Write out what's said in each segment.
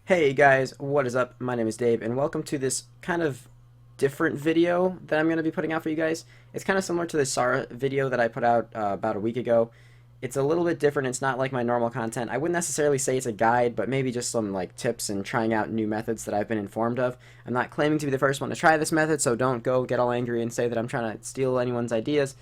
Hey guys, what is up? My name is Dave, and welcome to this kind of different video that I'm going to be putting out for you guys. It's kind of similar to the Sarah video that I put out about a week ago. It's a little bit different. It's not like my normal content. I wouldn't necessarily say it's a guide, but maybe just some like tips and trying out new methods that I've been informed of. I'm not claiming to be the first one to try this method, so don't go get all angry and say that I'm trying to steal anyone's ideas.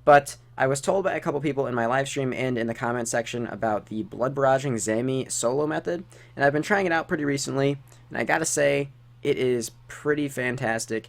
But I was told by a couple people in my live stream and in the comment section about the blood barraging Zammy solo method, and I've been trying it out pretty recently, and I gotta say, it is pretty fantastic.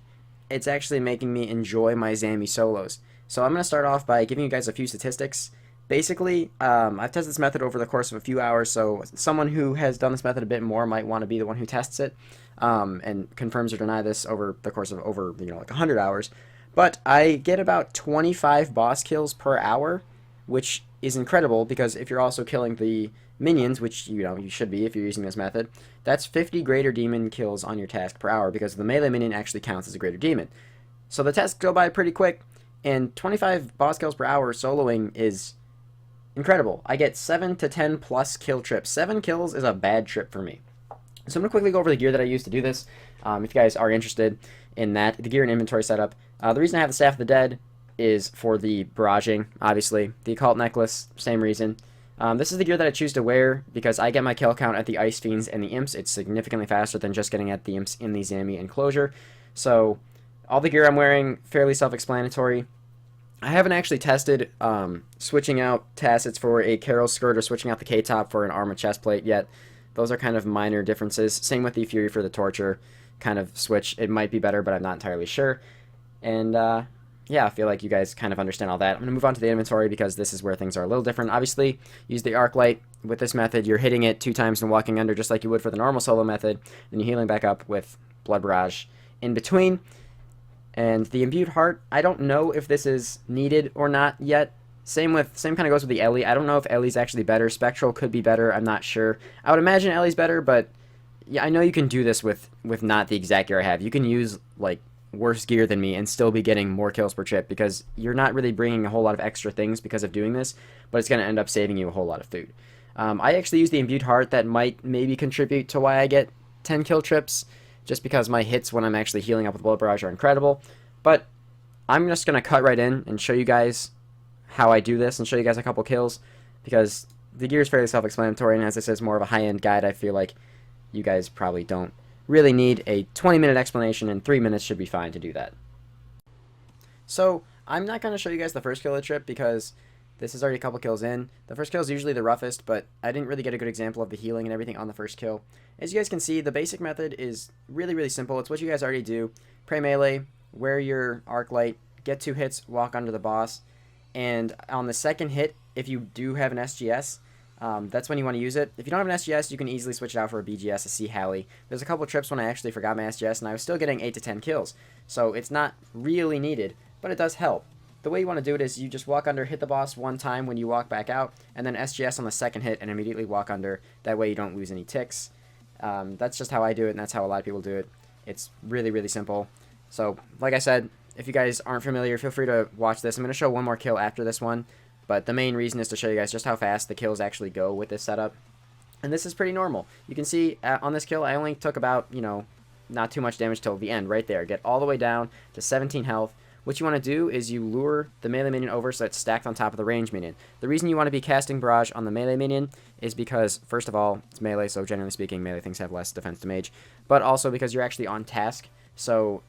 It's actually making me enjoy my Zammy solos. So I'm gonna start off by giving you guys a few statistics. Basically, I've tested this method over the course of a few hours, so someone who has done this method a bit more might want to be the one who tests it, and confirms or deny this over the course of over like 100 hours. But I get about 25 boss kills per hour, which is incredible because if you're also killing the minions, which you should be if you're using this method, that's 50 greater demon kills on your task per hour because the melee minion actually counts as a greater demon. So the tasks go by pretty quick, and 25 boss kills per hour soloing is incredible. I get 7 to 10 plus kill trips. 7 kills is a bad trip for me. So I'm going to quickly go over the gear that I use to do this. If you guys are interested in that, the gear and inventory setup. The reason I have the Staff of the Dead is for the barraging, obviously. The Occult Necklace, same reason. This is the gear that I choose to wear because I get my kill count at the Ice Fiends and the Imps. It's significantly faster than just getting at the Imps in the Zammy enclosure. So all the gear I'm wearing, fairly self-explanatory. I haven't actually tested switching out tassets for a Carol skirt or switching out the K-top for an armor chestplate yet. Those are kind of minor differences. Same with the Fury for the Torture kind of switch. It might be better, but I'm not entirely sure. And yeah, I feel like you guys kind of understand all that. I'm going to move on to the inventory because this is where things are a little different. Obviously, use the arc light. With this method, you're hitting it 2 times and walking under just like you would for the normal solo method. Then you're healing back up with Blood Barrage in between. And the Imbued Heart, I don't know if this is needed or not yet. Same kind of goes with the Ellie. I don't know if Ellie's actually better. Spectral could be better. I'm not sure. I would imagine Ellie's better, but yeah, I know you can do this with not the exact gear I have. You can use like worse gear than me and still be getting more kills per trip because you're not really bringing a whole lot of extra things because of doing this, but it's going to end up saving you a whole lot of food. I actually use the Imbued Heart. That might maybe contribute to why I get 10 kill trips, just because my hits when I'm actually healing up with Blood Barrage are incredible. But I'm just going to cut right in and show you guys how I do this and show you guys a couple kills because the gear is fairly self-explanatory, and as this is more of a high-end guide, I feel like you guys probably don't really need a 20-minute explanation, and 3 minutes should be fine to do that. So I'm not going to show you guys the first kill of the trip because this is already a couple kills in. The first kill is usually the roughest, but I didn't really get a good example of the healing and everything on the first kill. As you guys can see, the basic method is really simple. It's what you guys already do. Pray melee, wear your arc light, get 2 hits, walk under the boss, and on the second hit, if you do have an SGS, that's when you want to use it. If you don't have an SGS, you can easily switch it out for a BGS, a Sea Halley. There's a couple trips when I actually forgot my SGS, and I was still getting 8 to 10 kills. So it's not really needed, but it does help. The way you want to do it is you just walk under, hit the boss 1 time when you walk back out, and then SGS on the second hit and immediately walk under. That way you don't lose any ticks. That's just how I do it, and that's how a lot of people do it. It's really simple. So, like I said, if you guys aren't familiar, feel free to watch this. I'm going to show one more kill after this one, but the main reason is to show you guys just how fast the kills actually go with this setup. And this is pretty normal. You can see on this kill, I only took about, not too much damage till the end, right there. Get all the way down to 17 health. What you want to do is you lure the melee minion over so it's stacked on top of the range minion. The reason you want to be casting Barrage on the melee minion is because, first of all, it's melee, so generally speaking, melee things have less defense to mage, but also because you're actually on task, so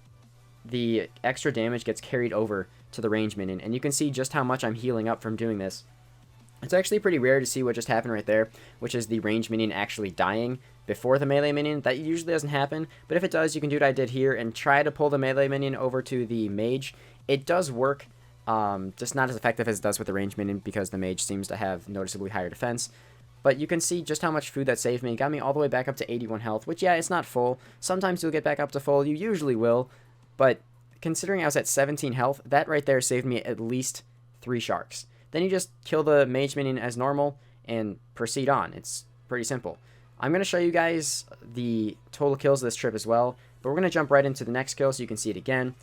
the extra damage gets carried over to the range minion, and you can see just how much I'm healing up from doing this. It's actually pretty rare to see what just happened right there, which is the range minion actually dying before the melee minion. That usually doesn't happen, but if it does, you can do what I did here and try to pull the melee minion over to the mage. It does work, just not as effective as it does with the range minion because the mage seems to have noticeably higher defense. But you can see just how much food that saved me. It got me all the way back up to 81 health, which, yeah, it's not full. Sometimes you'll get back up to full. You usually will. But considering I was at 17 health, that right there saved me at least 3 sharks. Then you just kill the mage minion as normal and proceed on. It's pretty simple. I'm going to show you guys the total kills of this trip as well, but we're going to jump right into the next kill so you can see it again.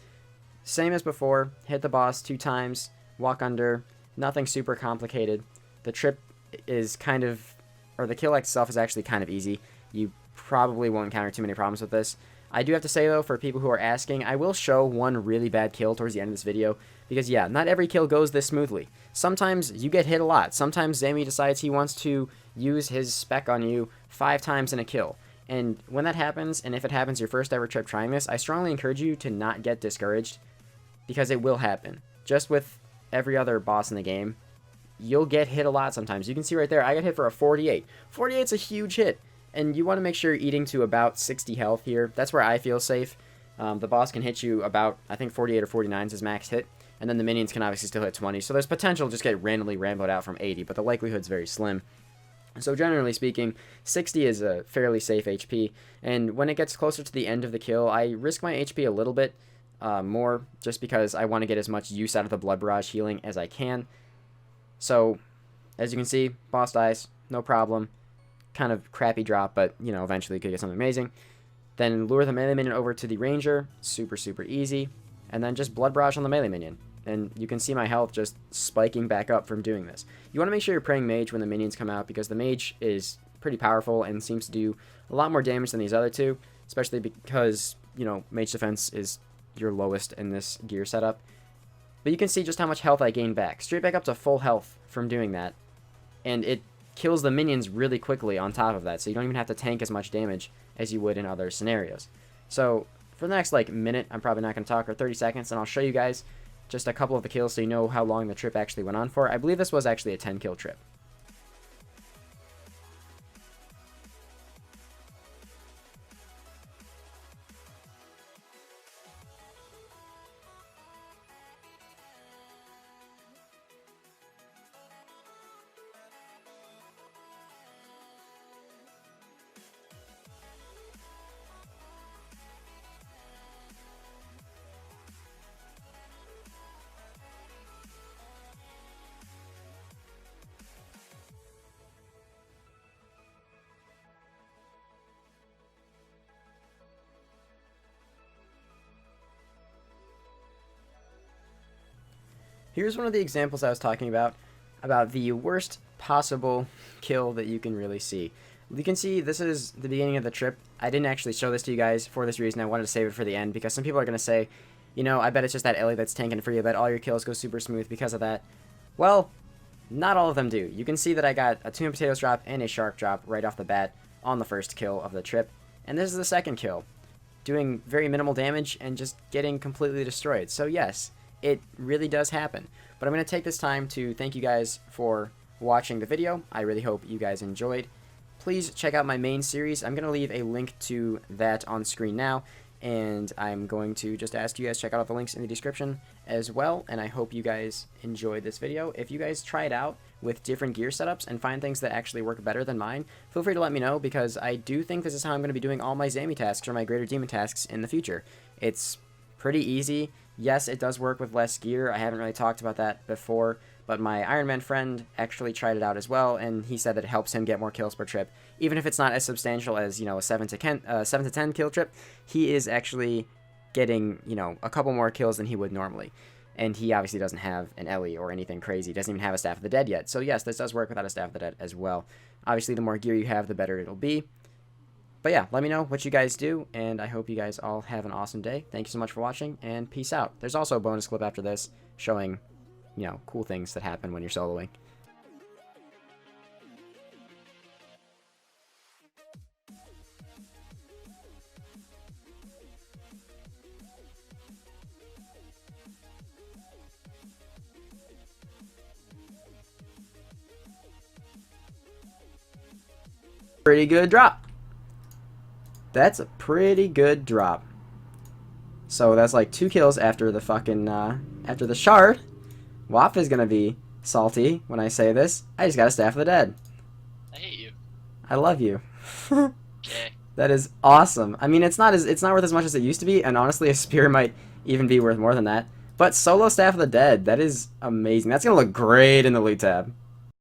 Same as before, hit the boss 2 times, walk under, nothing super complicated. The trip is kind of, or the kill itself is actually kind of easy. You probably won't encounter too many problems with this. I do have to say, though, for people who are asking, I will show one really bad kill towards the end of this video, because, yeah, not every kill goes this smoothly. Sometimes you get hit a lot. Sometimes Zammy decides he wants to use his spec on you 5 times in a kill. And when that happens, and if it happens your first ever trip trying this, I strongly encourage you to not get discouraged, because it will happen. Just with every other boss in the game, you'll get hit a lot sometimes. You can see right there, I got hit for a 48. 48's a huge hit. And you want to make sure you're eating to about 60 health here. That's where I feel safe. The boss can hit you about, I think 48 or 49 is his max hit. And then the minions can obviously still hit 20. So there's potential to just get randomly ramboed out from 80, but the likelihood's very slim. So generally speaking, 60 is a fairly safe HP. And when it gets closer to the end of the kill, I risk my HP a little bit more, just because I want to get as much use out of the Blood Barrage healing as I can. So, as you can see, boss dies, no problem. Kind of crappy drop, but, you know, eventually you could get something amazing. Then lure the melee minion over to the ranger, super, super easy. And then just Blood Barrage on the melee minion. And you can see my health just spiking back up from doing this. You want to make sure you're praying mage when the minions come out, because the mage is pretty powerful and seems to do a lot more damage than these other two, especially because, you know, mage defense is your lowest in this gear setup. But you can see just how much health I gained back. Straight back up to full health from doing that. And it kills the minions really quickly on top of that, so you don't even have to tank as much damage as you would in other scenarios. So for the next like minute, I'm probably not going to talk, or 30 seconds, and I'll show you guys just a couple of the kills so you know how long the trip actually went on for. I believe this was actually a 10 kill trip. Here's one of the examples I was talking about the worst possible kill that you can really see. You can see this is the beginning of the trip. I didn't actually show this to you guys for this reason. I wanted to save it for the end, because some people are going to say, you know, I bet it's just that Ellie that's tanking for you. I bet all your kills go super smooth because of that. Well, not all of them do. You can see that I got a 2 potatoes drop and a shark drop right off the bat on the first kill of the trip. And this is the second kill, doing very minimal damage and just getting completely destroyed. So yes, it really does happen. But I'm going to take this time to thank you guys for watching the video. I really hope you guys enjoyed. Please check out my main series. I'm going to leave a link to that on screen now, and I'm going to just ask you guys to check out the links in the description as well, and I hope you guys enjoyed this video. If you guys try it out with different gear setups and find things that actually work better than mine, feel free to let me know, because I do think this is how I'm going to be doing all my Zammy tasks or my Greater Demon tasks in the future. It's pretty easy. Yes, it does work with less gear. I haven't really talked about that before, but my Iron Man friend actually tried it out as well, and he said that it helps him get more kills per trip. Even if it's not as substantial as, you know, a 7 to 10 kill trip, he is actually getting, you know, a couple more kills than he would normally. And he obviously doesn't have an Ellie or anything crazy. He doesn't even have a Staff of the Dead yet. So yes, this does work without a Staff of the Dead as well. Obviously, the more gear you have, the better it'll be. But yeah, let me know what you guys do, and I hope you guys all have an awesome day. Thank you so much for watching, and peace out. There's also a bonus clip after this showing, you know, cool things that happen when you're soloing. Pretty good drop. That's a pretty good drop. So that's like 2 kills after the fucking, after the shard. WAP is gonna be salty when I say this. I just got a Staff of the Dead. I hate you. I love you. Okay. That is awesome. I mean, it's not worth as much as it used to be, and honestly, a spear might even be worth more than that. But solo Staff of the Dead, that is amazing. That's gonna look great in the loot tab.